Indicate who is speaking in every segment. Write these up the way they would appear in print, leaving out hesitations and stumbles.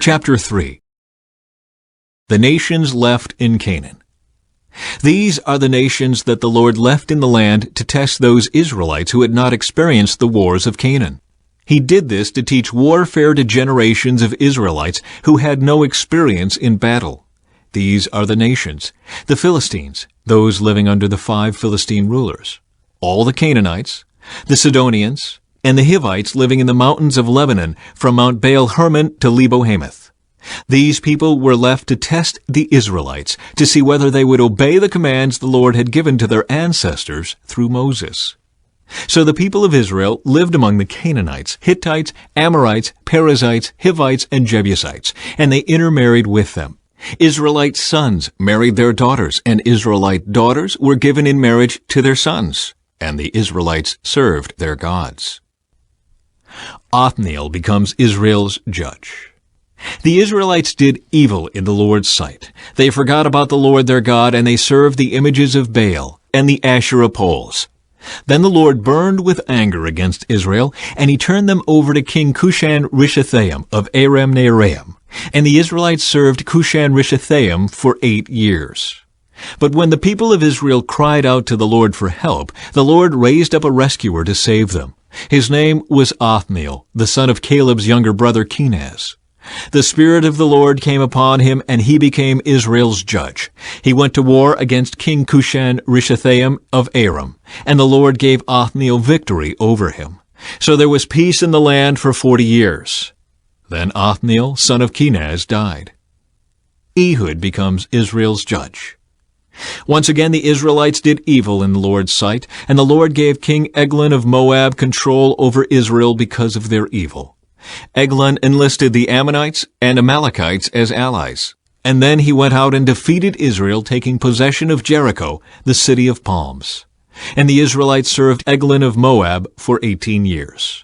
Speaker 1: Chapter 3. The nations left in Canaan. These are the nations that the Lord left in the land to test those Israelites who had not experienced the wars of Canaan. He did this to teach warfare to generations of Israelites who had no experience in battle. These are the nations: the Philistines, those living under the 5 Philistine rulers, all the Canaanites, the Sidonians, and the Hivites living in the mountains of Lebanon from Mount Baal Hermon to Lebo Hamath. These people were left to test the Israelites, to see whether they would obey the commands the Lord had given to their ancestors through Moses. So the people of Israel lived among the Canaanites, Hittites, Amorites, Perizzites, Hivites, and Jebusites, and they intermarried with them. Israelite sons married their daughters, and Israelite daughters were given in marriage to their sons, and the Israelites served their gods. Othniel becomes Israel's judge. The Israelites did evil in the Lord's sight. They forgot about the Lord their God, and they served the images of Baal and the Asherah poles. Then the Lord burned with anger against Israel, and he turned them over to King Cushan-Rishathaim of Aram-Naharaim. And the Israelites served Cushan-Rishathaim for 8 years. But when the people of Israel cried out to the Lord for help, the Lord raised up a rescuer to save them. His name was Othniel, the son of Caleb's younger brother Kenaz. The Spirit of the Lord came upon him, and he became Israel's judge. He went to war against King Cushan-Rishathaim of Aram, and the Lord gave Othniel victory over him. So there was peace in the land for 40 years. Then Othniel, son of Kenaz, died. Ehud becomes Israel's judge. Once again the Israelites did evil in the Lord's sight, and the Lord gave King Eglon of Moab control over Israel because of their evil. Eglon enlisted the Ammonites and Amalekites as allies, and then he went out and defeated Israel, taking possession of Jericho, the city of palms. And the Israelites served Eglon of Moab for 18 years.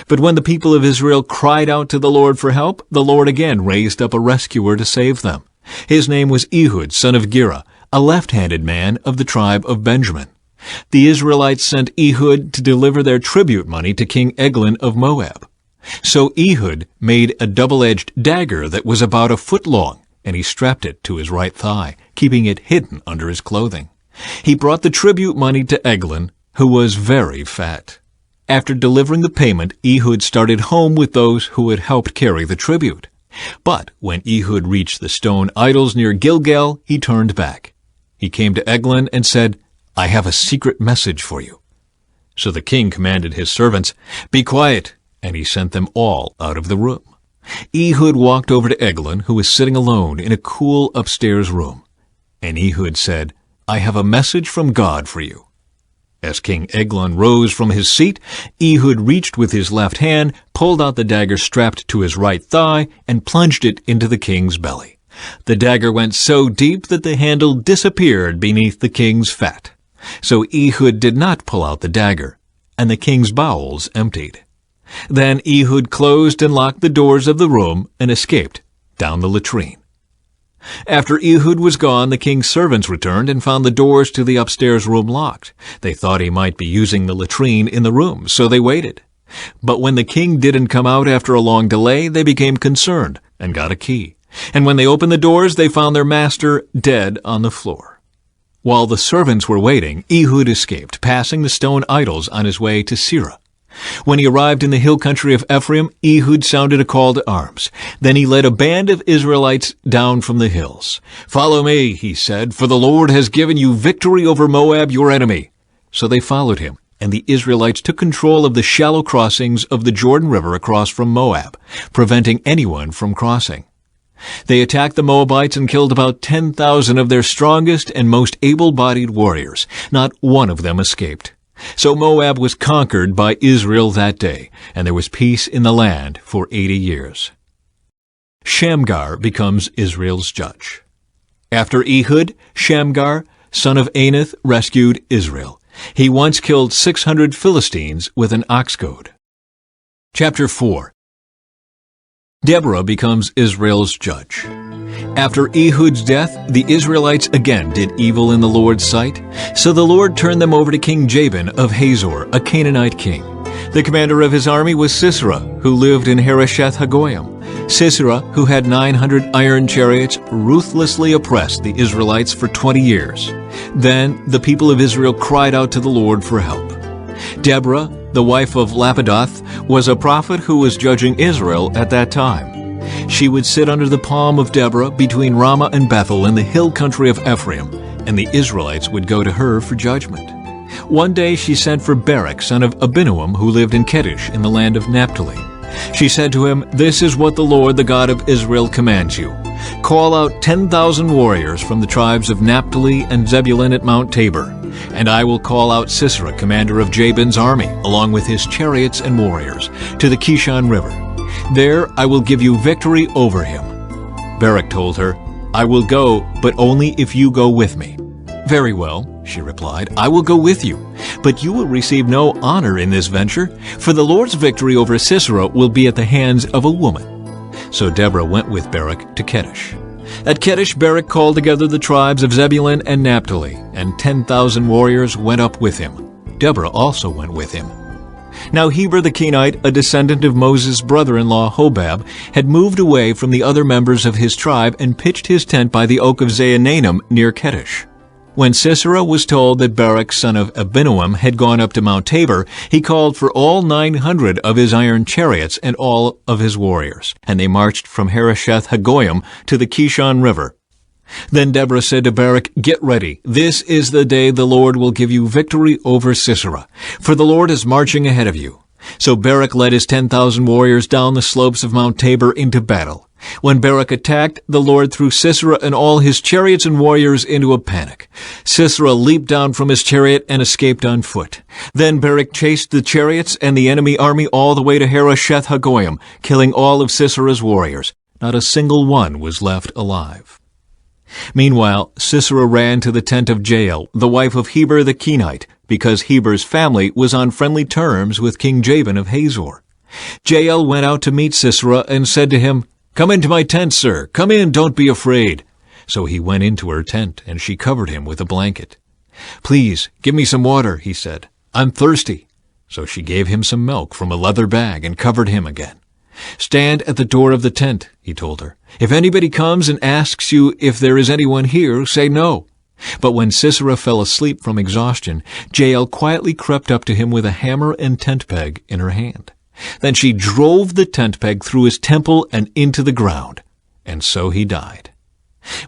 Speaker 1: But when the people of Israel cried out to the Lord for help, the Lord again raised up a rescuer to save them. His name was Ehud, son of Gera, a left-handed man of the tribe of Benjamin. The Israelites sent Ehud to deliver their tribute money to King Eglon of Moab. So Ehud made a double-edged dagger that was about 1 foot long, and he strapped it to his right thigh, keeping it hidden under his clothing. He brought the tribute money to Eglon, who was very fat. After delivering the payment, Ehud started home with those who had helped carry the tribute. But when Ehud reached the stone idols near Gilgal, he turned back. He came to Eglon and said, "I have a secret message for you." So the king commanded his servants, "Be quiet," and he sent them all out of the room. Ehud walked over to Eglon, who was sitting alone in a cool upstairs room. And Ehud said, "I have a message from God for you." As King Eglon rose from his seat, Ehud reached with his left hand, pulled out the dagger strapped to his right thigh, and plunged it into the king's belly. The dagger went so deep that the handle disappeared beneath the king's fat. So Ehud did not pull out the dagger, and the king's bowels emptied. Then Ehud closed and locked the doors of the room and escaped down the latrine. After Ehud was gone, the king's servants returned and found the doors to the upstairs room locked. They thought he might be using the latrine in the room, so they waited. But when the king didn't come out after a long delay, they became concerned and got a key. And when they opened the doors, they found their master dead on the floor. While the servants were waiting, Ehud escaped, passing the stone idols on his way to Seirah. When he arrived in the hill country of Ephraim, Ehud sounded a call to arms. Then he led a band of Israelites down from the hills. "Follow me," he said, "for the Lord has given you victory over Moab, your enemy." So they followed him, and the Israelites took control of the shallow crossings of the Jordan River across from Moab, preventing anyone from crossing. They attacked the Moabites and killed about 10,000 of their strongest and most able-bodied warriors. Not one of them escaped. So Moab was conquered by Israel that day, and there was peace in the land for 80 years. Shamgar becomes Israel's judge. After Ehud, Shamgar, son of Anath, rescued Israel. He once killed 600 Philistines with an ox goad. Chapter 4. Deborah becomes Israel's judge. After Ehud's death, the Israelites again did evil in the Lord's sight. So the Lord turned them over to King Jabin of Hazor, a Canaanite king. The commander of his army was Sisera, who lived in Harosheth-Hagoyim. Sisera, who had 900 iron chariots, ruthlessly oppressed the Israelites for 20 years. Then the people of Israel cried out to the Lord for help. Deborah, the wife of Lapidoth, was a prophet who was judging Israel at that time. She would sit under the palm of Deborah between Ramah and Bethel in the hill country of Ephraim, and the Israelites would go to her for judgment. One day she sent for Barak, son of Abinoam, who lived in Kedesh in the land of Naphtali. She said to him, "This is what the Lord, the God of Israel, commands you. Call out 10,000 warriors from the tribes of Naphtali and Zebulun at Mount Tabor, and I will call out Sisera, commander of Jabin's army, along with his chariots and warriors, to the Kishon River. There I will give you victory over him." Barak told her, "I will go, but only if you go with me." "Very well," she replied, "I will go with you, but you will receive no honor in this venture, for the Lord's victory over Sisera will be at the hands of a woman." So Deborah went with Barak to Kedesh. At Kedesh, Barak called together the tribes of Zebulun and Naphtali, and 10,000 warriors went up with him. Deborah also went with him. Now Heber the Kenite, a descendant of Moses' brother-in-law Hobab, had moved away from the other members of his tribe and pitched his tent by the oak of Zaanannim near Kedesh. When Sisera was told that Barak, son of Abinoam, had gone up to Mount Tabor, he called for all 900 of his iron chariots and all of his warriors, and they marched from Harosheth Hagoyim to the Kishon River. Then Deborah said to Barak, "Get ready. This is the day the Lord will give you victory over Sisera, for the Lord is marching ahead of you." So Barak led his 10,000 warriors down the slopes of Mount Tabor into battle. When Barak attacked, the Lord threw Sisera and all his chariots and warriors into a panic. Sisera leaped down from his chariot and escaped on foot. Then Barak chased the chariots and the enemy army all the way to Harosheth Hagoyim, killing all of Sisera's warriors. Not a single one was left alive. Meanwhile, Sisera ran to the tent of Jael, the wife of Heber the Kenite, because Heber's family was on friendly terms with King Jabin of Hazor. Jael went out to meet Sisera and said to him, "Come into my tent, sir. Come in, don't be afraid." So he went into her tent, and she covered him with a blanket. "Please, give me some water," he said. "I'm thirsty." So she gave him some milk from a leather bag and covered him again. "Stand at the door of the tent," he told her. "If anybody comes and asks you if there is anyone here, say no." But when Sisera fell asleep from exhaustion, Jael quietly crept up to him with a hammer and tent peg in her hand. Then she drove the tent peg through his temple and into the ground, and so he died.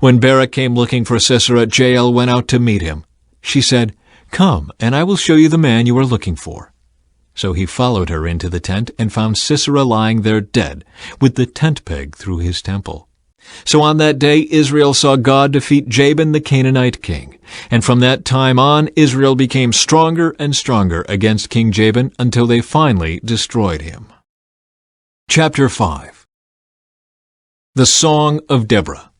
Speaker 1: When Barak came looking for Sisera, Jael went out to meet him. She said, "Come, and I will show you the man you are looking for." So he followed her into the tent and found Sisera lying there dead, with the tent peg through his temple. So on that day Israel saw God defeat Jabin the Canaanite king, and from that time on Israel became stronger and stronger against King Jabin until they finally destroyed him. Chapter 5. The Song of Deborah.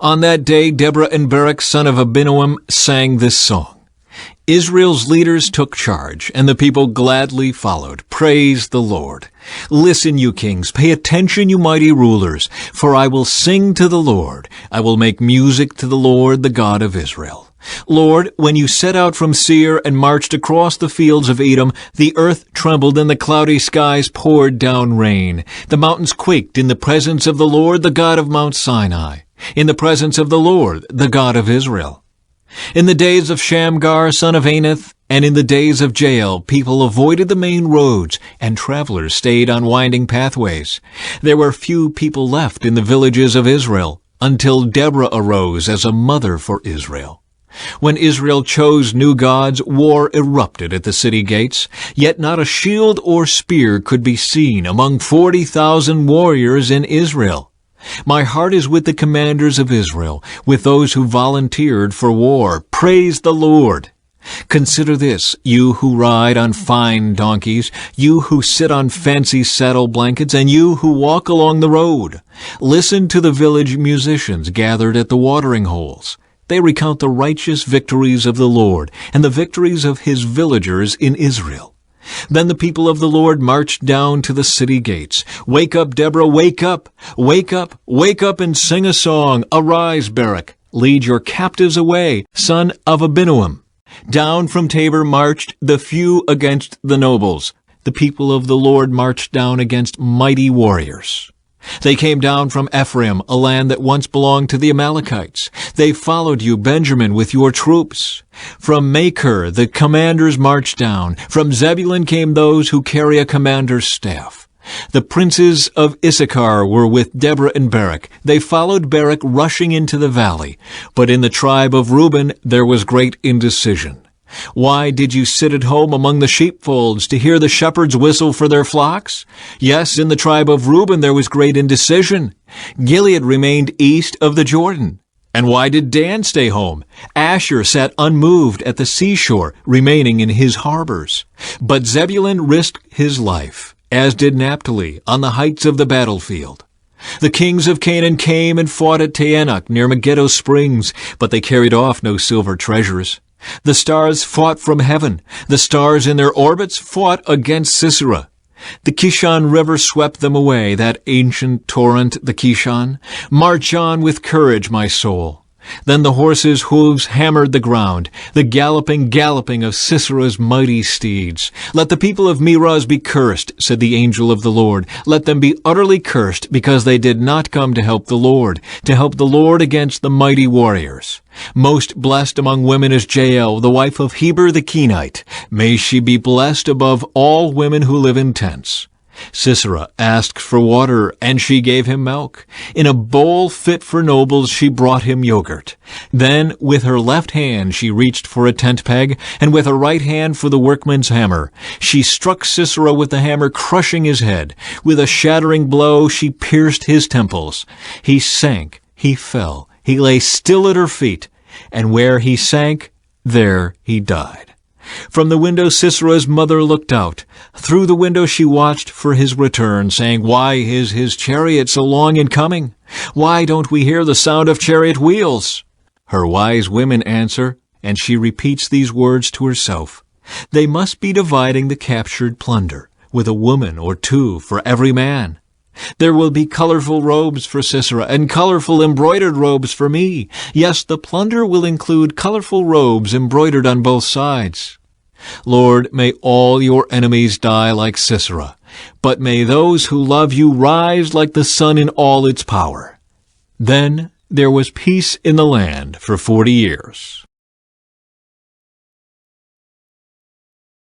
Speaker 1: On that day Deborah and Barak, son of Abinoam, sang this song. Israel's leaders took charge, and the people gladly followed. Praise the Lord. Listen, you kings, pay attention, you mighty rulers, for I will sing to the Lord. I will make music to the Lord, the God of Israel. Lord, when you set out from Seir and marched across the fields of Edom, the earth trembled and the cloudy skies poured down rain. The mountains quaked in the presence of the Lord, the God of Mount Sinai, in the presence of the Lord, the God of Israel. In the days of Shamgar, son of Anath, and in the days of Jael, people avoided the main roads, and travelers stayed on winding pathways. There were few people left in the villages of Israel, until Deborah arose as a mother for Israel. When Israel chose new gods, war erupted at the city gates, yet not a shield or spear could be seen among 40,000 warriors in Israel. My heart is with the commanders of Israel, with those who volunteered for war. Praise the Lord. Consider this, you who ride on fine donkeys, you who sit on fancy saddle blankets, and you who walk along the road. Listen to the village musicians gathered at the watering holes. They recount the righteous victories of the Lord and the victories of his villagers in Israel. Then the people of the Lord marched down to the city gates. Wake up, Deborah, wake up! Wake up, wake up and sing a song. Arise, Barak, lead your captives away, son of Abinoam. Down from Tabor marched the few against the nobles. The people of the Lord marched down against mighty warriors. They came down from Ephraim, a land that once belonged to the Amalekites. They followed you, Benjamin, with your troops. From Machir the commanders marched down. From Zebulun came those who carry a commander's staff. The princes of Issachar were with Deborah and Barak. They followed Barak rushing into the valley. But in the tribe of Reuben there was great indecision. Why did you sit at home among the sheepfolds to hear the shepherds whistle for their flocks? Yes, in the tribe of Reuben there was great indecision. Gilead remained east of the Jordan. And why did Dan stay home? Asher sat unmoved at the seashore, remaining in his harbors. But Zebulun risked his life, as did Naphtali, on the heights of the battlefield. The kings of Canaan came and fought at Taanach near Megiddo springs, but they carried off no silver treasures. The stars fought from heaven. The stars in their orbits fought against Sisera. The Kishon River swept them away, that ancient torrent, the Kishon. March on with courage, my soul. Then the horses' hooves hammered the ground, the galloping of Sisera's mighty steeds. Let the people of Meroz be cursed, said the angel of the Lord. Let them be utterly cursed, because they did not come to help the Lord against the mighty warriors. Most blessed among women is Jael, the wife of Heber the Kenite. May she be blessed above all women who live in tents. Sisera asked for water, and she gave him milk. In a bowl fit for nobles she brought him yogurt. Then with her left hand she reached for a tent peg, and with her right hand for the workman's hammer. She struck Sisera with the hammer, crushing his head. With a shattering blow she pierced his temples. He sank, he fell, he lay still at her feet, and where he sank, there he died. From the window Sisera's mother looked out. Through the window she watched for his return, saying, Why is his chariot so long in coming? Why don't we hear the sound of chariot wheels? Her wise women answer, and she repeats these words to herself. They must be dividing the captured plunder, with a woman or two for every man. There will be colorful robes for Sisera, and colorful embroidered robes for me. Yes, the plunder will include colorful robes embroidered on both sides. Lord, may all your enemies die like Sisera, but may those who love you rise like the sun in all its power. Then there was peace in the land for 40 years.